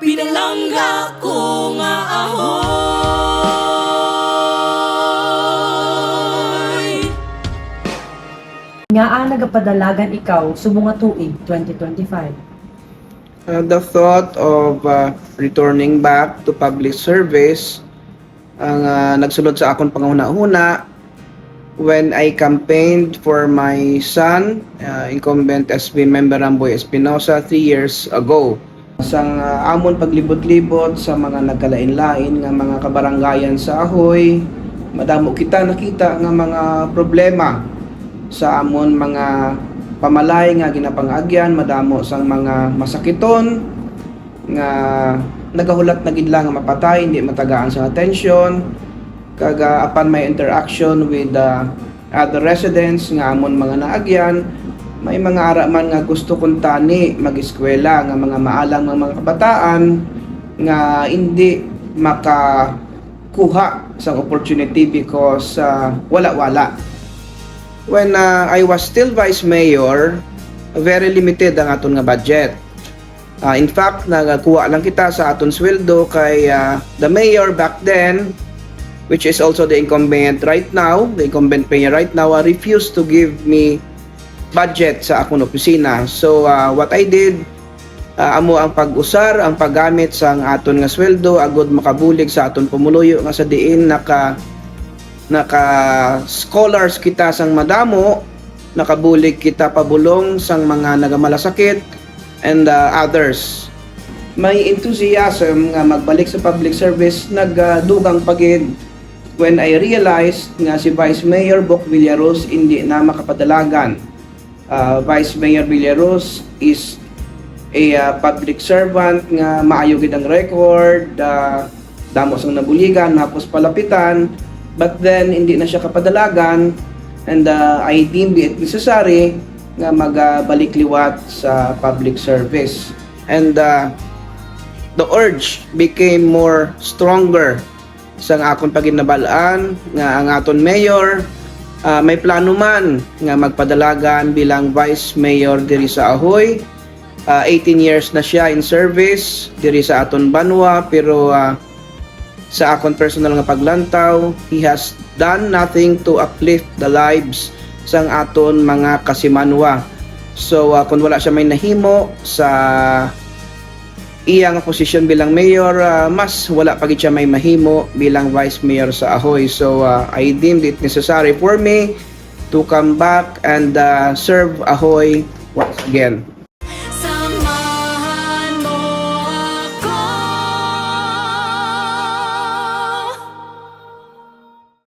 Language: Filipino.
Pinalangga ko nga ahoy. Nga nagapadalagan ikaw subong nga tuig 2025. The thought of returning back to public service ang nagsulod sa akong panguna-una when I campaigned for my son, incumbent SB member Ramboy Espinosa 3 years ago. Sang amon paglibot-libot sa mga nagkalain-lain nga mga kabaranggayan sa Ahoy, madamo kita nakita nga mga problema sa amon mga pamalay nga ginapangagyan, madamo sang mga masakiton nga nagahulat na gid lang nga mapatay, hindi matagaan sa atensyon. Kaga upon my interaction with other residents nga amon mga naagyan, may mga araman nga gusto kong tani mag-eskwela nga mga maalang mga kabataan nga hindi makakuha sa opportunity because wala-wala. When I was still vice mayor, very limited ang aton nga budget. In fact, nagakuha lang kita sa aton sweldo kay the mayor back then, which is also the incumbent right now, the incumbent mayor right now, refused to give me budget sa akong opisina. So what I did, amo ang pag-usar, ang paggamit sa aton nga sweldo agud makabulig sa aton pumuluyo nga sa diin naka scholars kita sang madamo, nakabulig kita pabulong sang mga nagamalasakit and others. May enthusiasm nga magbalik sa public service nagdugang pagid when I realized nga si Vice Mayor Bok Villaros hindi na makapadalagan. Vice Mayor Villaros is a public servant nga maayo gid ang record, damo sang nabuligan, hapos palapitan, but then hindi na siya kapadalagan, and I deemed it necessary nga magbalik liwat sa public service. And the urge became more stronger sa akong paginabalaan nga ang aton mayor may plano man nga magpadalagan bilang vice mayor diri sa Ahoy. 18 years na siya in service diri sa aton banwa, pero sa akong personal nga paglantaw, he has done nothing to uplift the lives sang aton mga kasimanwa. So kung wala siya may nahimo sa iyang posisyon bilang mayor, mas wala pa gid siya may mahimo bilang vice mayor sa Ahoy. So I deemed it necessary for me to come back and serve Ahoy once again.